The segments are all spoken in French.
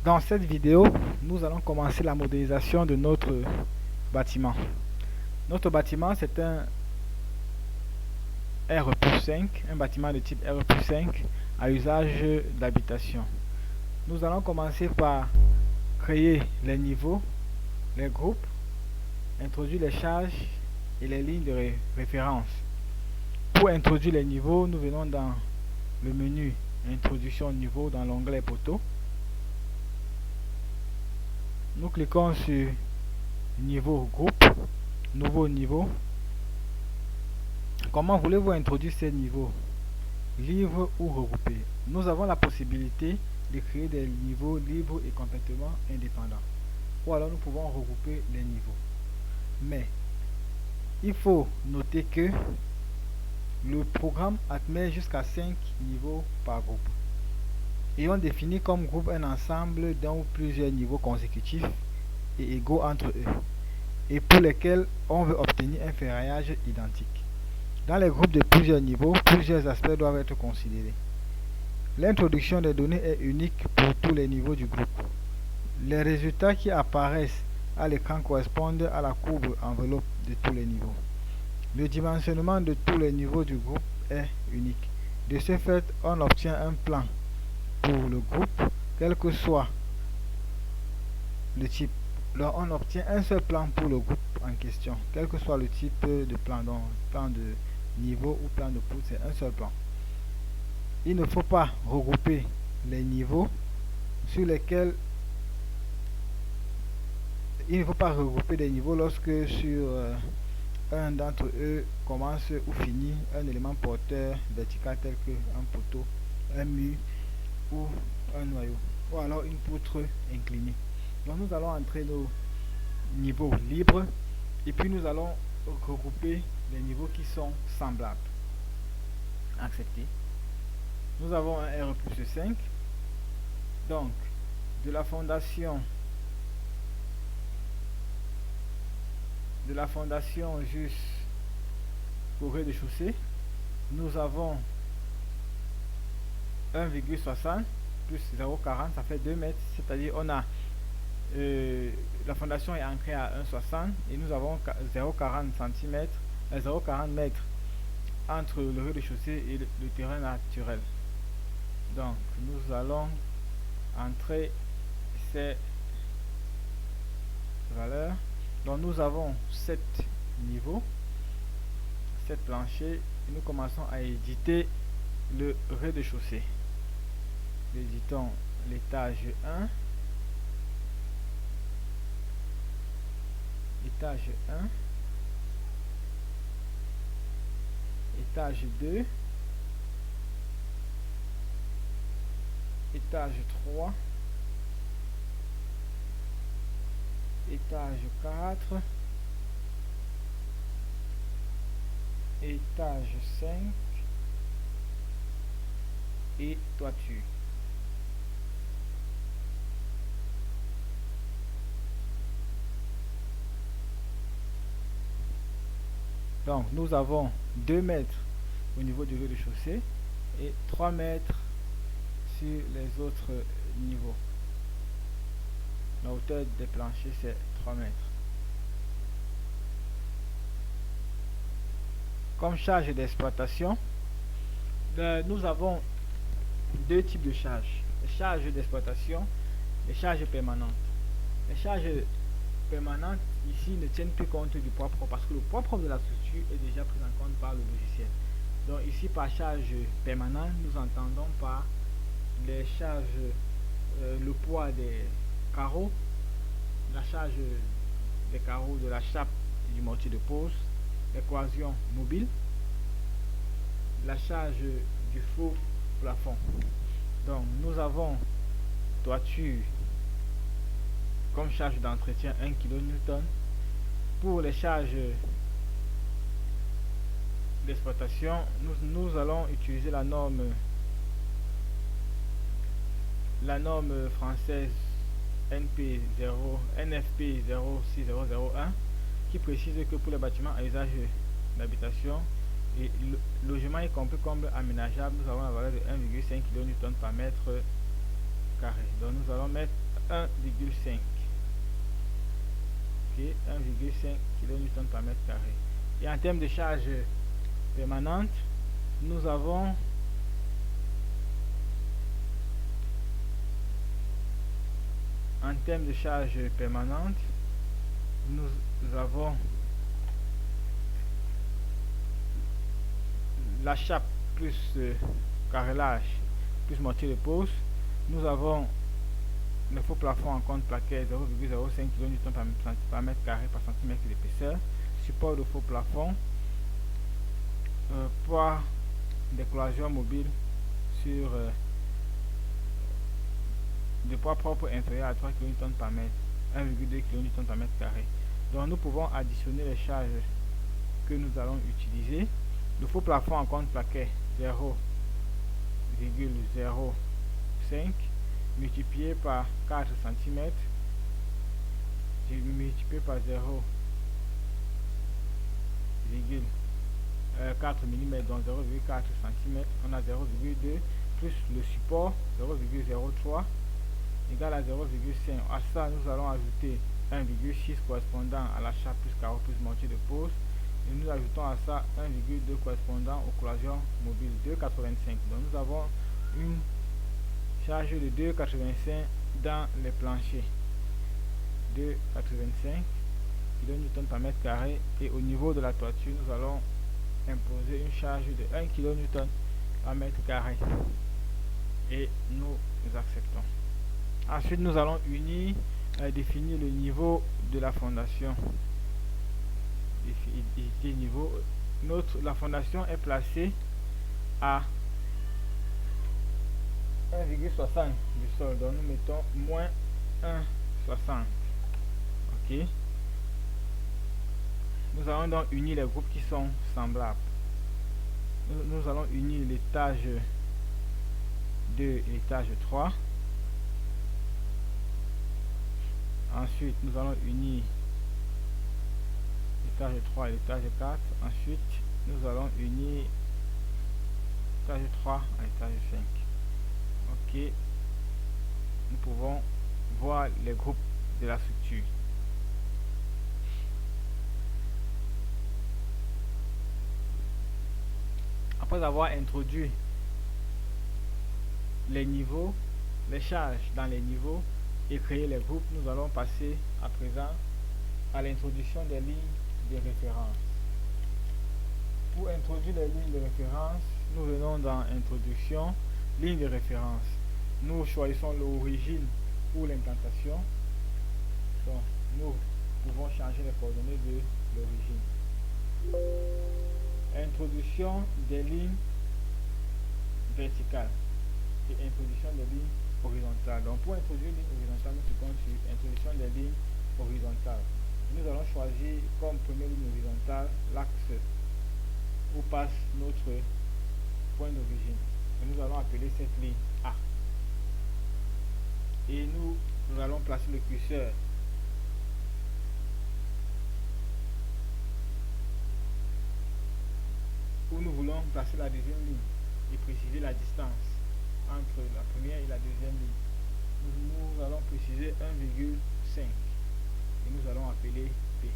Dans cette vidéo, nous allons commencer la modélisation de notre bâtiment. Notre bâtiment, c'est un R+5, un bâtiment de type R+5 à usage d'habitation. Nous allons commencer par créer les niveaux, les groupes, introduire les charges et les lignes de référence. Pour introduire les niveaux, nous venons dans le menu Introduction niveau dans l'onglet poteau. Nous cliquons sur niveau groupe, nouveau niveau. Comment voulez-vous introduire ces niveaux? Livre ou regroupé? Nous avons la possibilité de créer des niveaux libres et complètement indépendants. Ou alors nous pouvons regrouper les niveaux. Mais il faut noter que le programme admet jusqu'à 5 niveaux par groupe. Et on définit comme groupe un ensemble d'un ou plusieurs niveaux consécutifs et égaux entre eux, et pour lesquels on veut obtenir un ferraillage identique. Dans les groupes de plusieurs niveaux, plusieurs aspects doivent être considérés. L'introduction des données est unique pour tous les niveaux du groupe. Les résultats qui apparaissent à l'écran correspondent à la courbe enveloppe de tous les niveaux. Le dimensionnement de tous les niveaux du groupe est unique. De ce fait, on obtient un plan pour le groupe, quel que soit le type. Alors, on obtient un seul plan pour le groupe en question, quel que soit le type de plan, donc plan de niveau ou plan de pouce, c'est un seul plan. Il ne faut pas regrouper les niveaux sur lesquels il ne faut pas regrouper des niveaux lorsque sur un d'entre eux commence ou finit un élément porteur vertical tel que un poteau, un mur ou un noyau, ou alors une poutre inclinée. Donc nous allons entrer nos niveaux libres et puis nous allons regrouper les niveaux qui sont semblables. Accepter. Nous avons un R+5. Donc de la fondation jusqu'au rez-de-chaussée, nous avons 1,60 plus 0,40, ça fait 2 mètres, c'est-à-dire on a la fondation est ancrée à 1,60 et nous avons 0,40 cm, 0,40 mètres entre le rez-de-chaussée et le terrain naturel. Donc nous allons entrer ces valeurs. Donc nous avons 7 niveaux, 7 planchers et nous commençons à éditer le rez-de-chaussée. Éditons l'étage 1, étage 1, étage 2, étage 3, étage 4, étage 5 et toiture. Donc nous avons 2 mètres au niveau du rez-de-chaussée et 3 mètres sur les autres niveaux. La hauteur des planchers c'est 3 mètres. Comme charge d'exploitation, nous avons deux types de charges. Les charges d'exploitation, les charges permanentes. Les charges permanentes ici ne tiennent plus compte du poids propre parce que le poids propre de la structure est déjà pris en compte par le logiciel. Donc ici par charge permanente, nous entendons par les charges, le poids des carreaux, la charge des carreaux de la chape du mortier de pose, l'équation mobile, la charge du faux plafond. Donc nous avons toiture comme charge d'entretien 1 kN. Pour les charges d'exploitation, nous allons utiliser la norme française NFP 06001 qui précise que pour les bâtiments à usage d'habitation et logement y compris comme aménageable, nous avons la valeur de 1,5 kN par mètre carré. Donc nous allons mettre 1,5. Ok, 1,5 kN par mètre carré. Et en termes de charge permanente, nous avons la chape plus carrelage plus mortier de pose. Nous avons le faux plafond en compte plaqué 0,05 kN par mètre carré par centimètre d'épaisseur. Support de faux plafond, poids des cloisons mobiles sur de poids propre inférieur à 3 kN par mètre, 1,2 kN par mètre carré. Donc nous pouvons additionner les charges que nous allons utiliser. Le faux plafond en compte plaqué 0,05 multiplié par 4 cm multiplié par 0,4 mm, donc 0,4 cm, on a 0,2 plus le support 0,03 égale à 0,5. À ça, nous allons ajouter 1,6 correspondant à la chape plus carreau plus mortier de pose. Et nous ajoutons à ça 1,2 correspondant aux cloisons mobiles, 2,85. Donc nous avons une charge de 2,85 dans les planchers. 2,85 kN par mètre carré. Et au niveau de la toiture, nous allons imposer une charge de 1 kN par mètre carré. Et nous acceptons. Ensuite, nous allons définir le niveau de la fondation. La fondation est placée à 1,60 du sol. Donc nous mettons moins 1,60. Ok. Nous allons donc unir les groupes qui sont semblables. Nous allons unir l'étage 2 et l'étage 3. Ensuite, nous allons unir l'étage 3 et l'étage 4. Ensuite, nous allons unir l'étage 3 à l'étage 5. Ok. Nous pouvons voir les groupes de la structure. Après avoir introduit les niveaux, les charges dans les niveaux et créer les groupes, nous allons passer à présent à l'introduction des lignes de référence. Pour introduire les lignes de référence, nous venons dans Introduction, ligne de référence. Nous choisissons l'origine pour l'implantation. Donc, nous pouvons changer les coordonnées de l'origine. Introduction des lignes verticales et introduction des lignes horizontales. Donc pour introduire une ligne horizontale, nous cliquons sur introduction des lignes horizontales. Nous allons choisir comme première ligne horizontale l'axe où passe notre point d'origine. Nous allons appeler cette ligne A. Et nous allons placer le curseur où nous voulons placer la deuxième ligne et préciser la distance entre la première et la deuxième ligne. Nous allons préciser 1,5 et nous allons appeler P.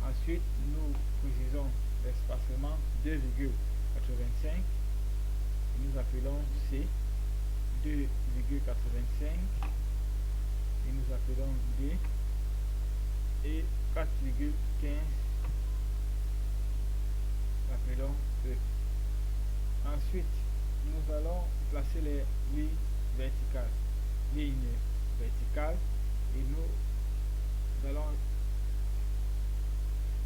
Ensuite, nous précisons l'espacement 2,85 et nous appelons C, 2,85 et nous appelons D et 4,15 appelons E. Ensuite, nous allons placer les lignes verticales. Et nous allons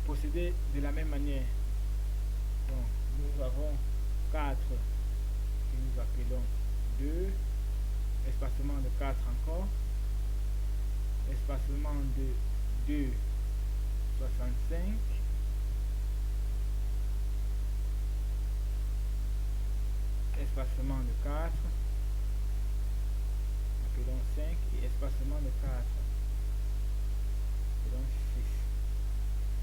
procéder de la même manière. Donc, nous avons 4 que nous appelons 2, espacement de 4 encore, espacement de 2,65, espacement de 4, appelons 5 et espacement de 4, appelons 6.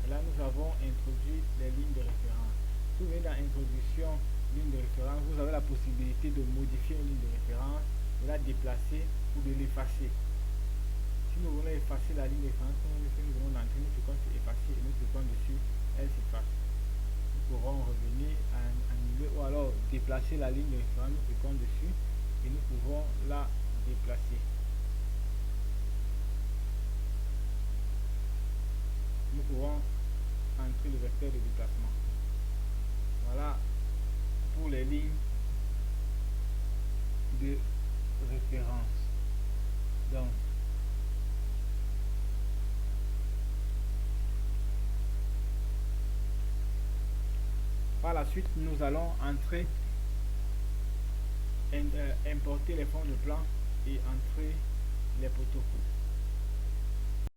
Et là nous avons introduit les lignes de référence. Si vous venez dans introduction ligne de référence, vous avez la possibilité de modifier une ligne de référence, de la déplacer ou de l'effacer. Si nous voulons effacer la ligne de référence, nous venons d'entrer, nous cliquons sur effacer et nous cliquons dessus, elle s'efface. Nous pourrons revenir à annuler ou alors déplacer la ligne de référence, nous cliquons dessus et nous pouvons la déplacer. Nous pouvons entrer le vecteur de déplacement. Voilà pour les lignes de référence. Donc, par la suite, nous allons entrer, importer les fonds de plan et entrer les poteaux.